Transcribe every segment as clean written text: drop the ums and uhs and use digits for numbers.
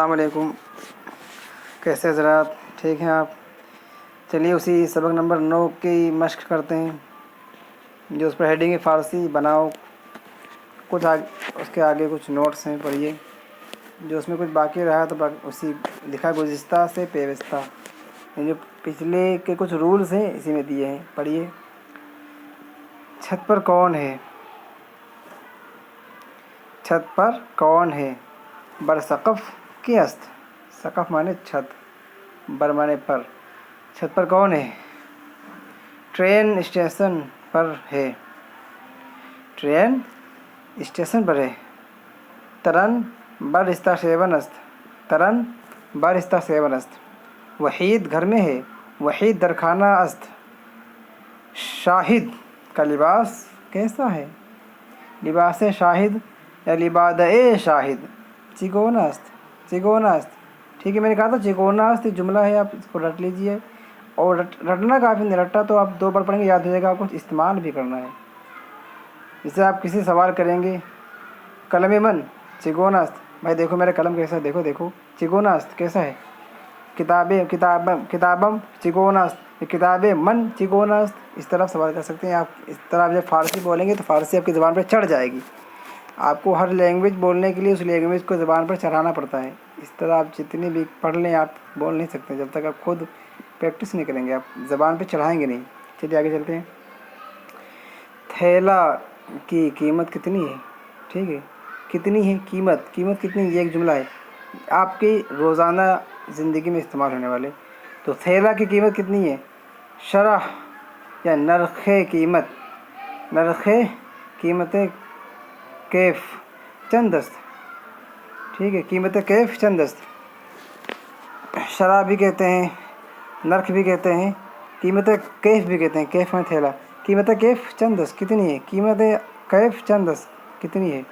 अस्सलाम वालेकुम। कैसे हज़रात, ठीक हैं आप? चलिए उसी सबक नंबर 9 की मश्क करते हैं, जो उस पर हेडिंग है फ़ारसी बनाओ। कुछ उसके आगे कुछ नोट्स हैं, पढ़िए। जो उसमें कुछ बाकी रहा तो उसी लिखा गुज़िश्ता से पेवस्ता, जो पिछले के कुछ रूल्स हैं इसी में दिए हैं, पढ़िए। छत पर कौन है? छत पर कौन है? बरसक़फ़ की अस्त। सकफ़ माने छत, बर माने पर। छत पर कौन है? ट्रेन स्टेशन पर है। ट्रेन स्टेशन पर है। तरन बरिस्ता सेवन अस्त। तरन बरिस्ता सेवन अस्त। वहीद घर में है। वहीद दरखाना अस्त। शाहिद का लिबास कैसा है? लिबास शाहिद या लिबाद-ए शाहिद। चिकोना अस्त। चिकोना अस्त, ठीक है। मैंने कहा था चिकोना अस्त जुमला है, आप इसको रट लीजिए। और रटना काफ़ी नहीं, रटा तो आप 2 बार पढ़ेंगे, याद हो जाएगा। आपको इस्तेमाल भी करना है। जैसे आप किसी सवाल करेंगे, कलम मन चिकोना अस्त, भाई देखो मेरा कलम कैसा है, देखो देखो चिकोना अस्त कैसा है। किताबम चिकोना अस्त, किताबें मन चिकोना अस्त। इस तरह सवाल कर सकते हैं आप। इस तरह जब फ़ारसी बोलेंगे तो फ़ारसी आपकी ज़बान पर चढ़ जाएगी। आपको हर लैंग्वेज बोलने के लिए उस लैंग्वेज को ज़बान पर चढ़ाना पड़ता है। इस तरह आप जितनी भी पढ़ लें, आप बोल नहीं सकते जब तक आप खुद प्रैक्टिस नहीं करेंगे, आप ज़बान पे चढ़ाएंगे नहीं। चलिए आगे चलते हैं। थैला की कीमत कितनी है? ठीक है, कितनी है कीमत? कीमत कितनी, ये एक जुमला है आपकी रोज़ाना ज़िंदगी में इस्तेमाल होने वाले। तो थैला की कीमत कितनी है? शरह या नरखे कीमत। नरखे कीमत कैफ चंद दस्त, ठीक है। कीमत कैफ चंद दस्त, शरह भी कहते हैं, नर्ख भी कहते हैं, कीमत कैफ भी कहते हैं। कैफ में थैला। कीमत कैफ चंद दस्त कितनी है? कीमत कैफ चंद दस्त कितनी है?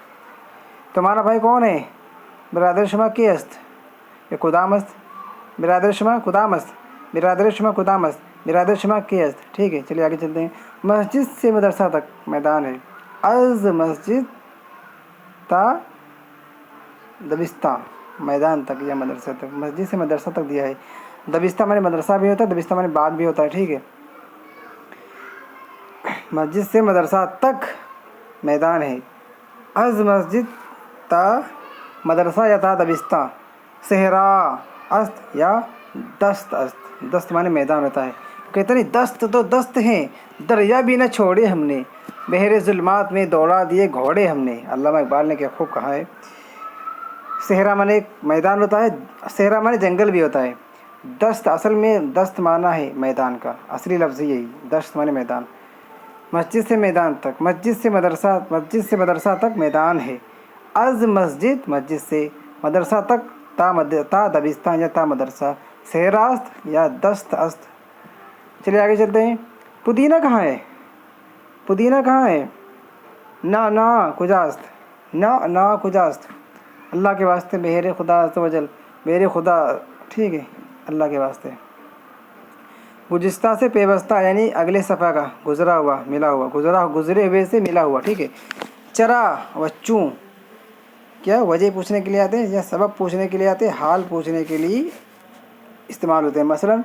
तुम्हारा भाई कौन है? बिरादर शुमा के अस्त या खुदाम अस्त। बिरादर शुमा खुदाम अस्त, बिरादर शुमा खुदाम अस्त, बिरादर शुमा के अस्त, ठीक है। चलिए आगे चलते हैं। मस्जिद से मदरसा तक मैदान है। अज मस्जिद ता दबिस्ता, मैदान तक या मदरसा तक। मस्जिद से मदरसा तक दिया है। दबिस्ता माने मदरसा भी होता है, दबिस्ता माने बाग भी होता है, ठीक है। मस्जिद से मदरसा तक मैदान है। अज मस्जिद ता मदरसा या ता दबिस्ता। सहरा अस्त या दस्त अस्त। दस्त माने मैदान होता है। कहते नहीं दस्त तो दस्त हैं, दरिया भी न छोड़े हमने, बहरे जुल्मात में दौड़ा दिए घोड़े हमने। अल्लामा इकबाल ने क्या खूब कहा है। सहरा माने एक मैदान होता है, सहरा माने जंगल भी होता है। दस्त असल में दस्त माना है मैदान का, असली लफ्ज़ यही, दस्त माने मैदान। मस्जिद से मैदान तक, मस्जिद से मदरसा तक मैदान है। अज मस्जिद मस्जिद से, मदरसा तक ता दबिस्तान या ता मदरसा, सहरा अस्त या दस्त अस्त। चलिए आगे चलते हैं। पुदीना कहाँ है? पुदीना कहाँ है? ना कुजास्त, ना कुजास्त। अल्लाह के वास्ते, बहरे खुदा अज़्ज़वजल, बहरे खुदा, ठीक है, अल्लाह के वास्ते। गुज़िश्ता से पेवस्ता यानी अगले सफ़ा का, गुज़रा हुआ, मिला हुआ, गुज़रे हुए से मिला हुआ, ठीक है। चरा व चूँ क्या वजह पूछने के लिए आते हैं या सबब पूछने के लिए आते हैं, हाल पूछने के लिए इस्तेमाल होते हैं। मसलन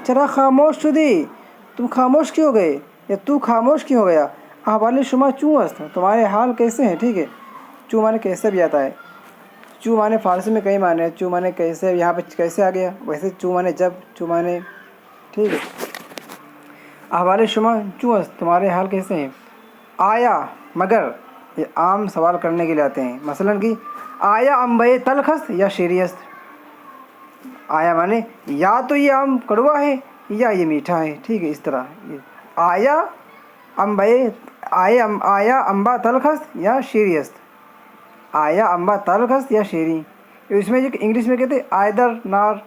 चरा खामोश शुदी, तुम खामोश क्यों हो गए, या तू खामोश क्यों हो गया। अहवाल शुमा चूँ अस्त, तुम्हारे हाल कैसे हैं, ठीक है। चूँ माने कैसे भी आता है। चू माने फ़ारसी में कई माने। चू माने कैसे, यहाँ पे कैसे आ गया, वैसे चू माने जब, चू माने, ठीक है। अहवाल शुमा चू अस्त, तुम्हारे हाल कैसे हैं। आया मगर, ये आम सवाल करने के लिए आते हैं। मसलन कि आया अम्बे तलखस्त या शेरियस्त। आया माने या तो ये आम कड़वा है या ये मीठा है, ठीक है। इस तरह आया अम्बे, आया अम्बा तलखस्त या शेरियस्त। आया अम्बा तलखस्त या शेरी। इसमें जो इंग्लिश में कहते हैं आइदर नार,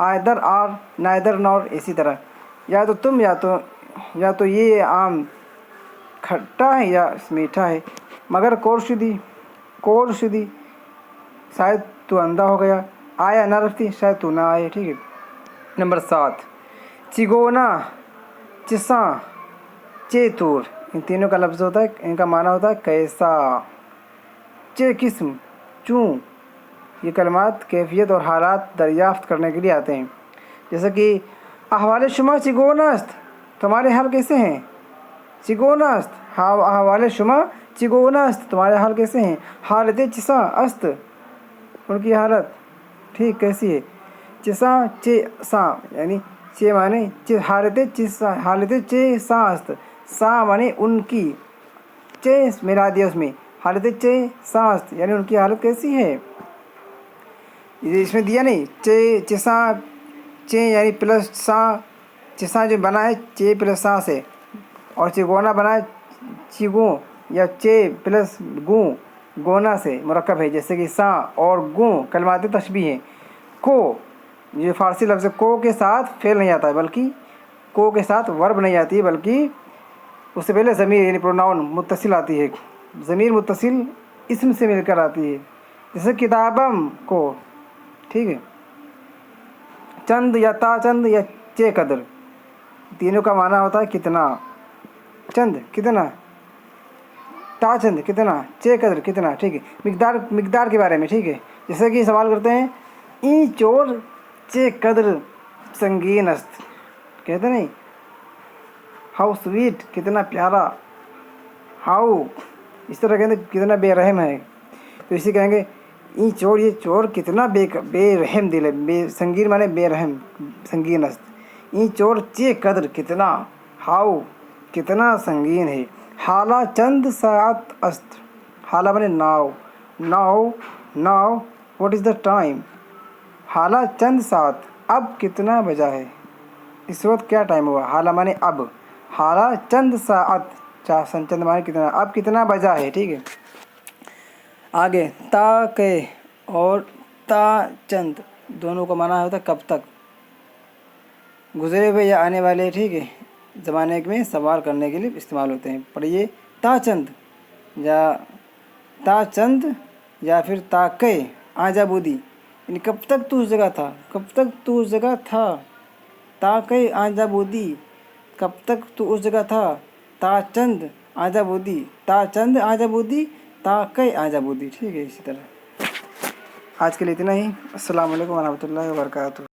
आइदर आर, नाइदर नॉर। इसी तरह या तो तुम या तो ये आम खट्टा है या मीठा है। मगर कोर शुदी, शायद तू अंधा हो गया। आया ना रफ्ती, शायद तू ना आए, ठीक है। नंबर 7 चिगोना, चिसा, चेतुर। इन तीनों का लफ्ज़ होता है, इनका माना होता है कैसा। चे किस्म, चूँ, ये कलमात कैफियत और हालात दरियाफ्त करने के लिए आते हैं। जैसे कि अहवाल शुमा चिगोना अस्त, तुम्हारे हाल कैसे हैं। चिगोना अस्त, हाँ अहवाल शुमा चिगोना अस्त, तुम्हारे हाल कैसे हैं। हालत चिसा अस्त, उनकी हालत ठीक कैसी है। चिसा चे सा, यानी चे माने चे, हालत चिसा, हालत चे सा अस्त, सा माने उनकी, चे मिला दिया उसमें, हालत चे सा अस्त, यानी उनकी हालत कैसी है। ये इसमें दिया नहीं, चे चिसा चे यानी प्लस सा, चिसा जो बना है चे प्लस सा से, और चिगोना बना है चिगो या चे प्लस गू गोना से मुरक्कब है। जैसे कि सा और गू कलमात तशबीह हैं। को, ये फ़ारसी लफ्ज़ को के साथ फेल नहीं आता है, बल्कि को के साथ वर्ब नहीं आती है, बल्कि उससे पहले ज़मीर यानी प्रोनाउन मुत्तसिल आती है। ज़मीर मुत्तसिल इस्म से मिलकर आती है। जैसे किताबम को, ठीक है। चंद या ताचंद या चे कदर, तीनों का माना होता है कितना। चंद कितना, ताचंद कितना, चे कदर कितना, ठीक है। मिकदार, मिकदार के बारे में, ठीक है। जैसे कि सवाल करते हैं ई चोर चे कदर संगीन अस्त, कहते नहीं हाउ स्वीट, कितना प्यारा, हाउ, इस तरह कहते कितना बेरहम है। तो इसे कहेंगे ई चोर, ये चोर कितना बेरहम दिल है। संगीन माने बेरहम, संगीन अस्त। ई चोर चे कदर कितना, हाउ कितना संगीन है। हाला चंद सात अस्त, हाला माने नाव, नाव नाव व्हाट इज़ द टाइम। हाला चंद सात, अब कितना बजा है, इस वक्त क्या टाइम हुआ। हाला माने अब, हाला चंद सात, चंद माने कितना, अब कितना बजा है, ठीक है। आगे ता के और ता चंद दोनों का माना होता है कब तक, गुजरे हुए या आने वाले, ठीक है, ज़माने में सवाल करने के लिए इस्तेमाल होते हैं। पढ़िए ता चंद या फिर ता के आजा बूदी, यानी कब तक तू उस जगह था, कब तक तू उस जगह था। ता के आजा बूदी, कब तक तू उस जगह था। ता चंद आजा बूदी, ता चंद आजा बूदी, ता के आजा बूदी, ठीक है। इसी तरह आज के लिए इतना ही। अस्सलाम वालेकुम व रहमतुल्लाहि व बरकातुहू।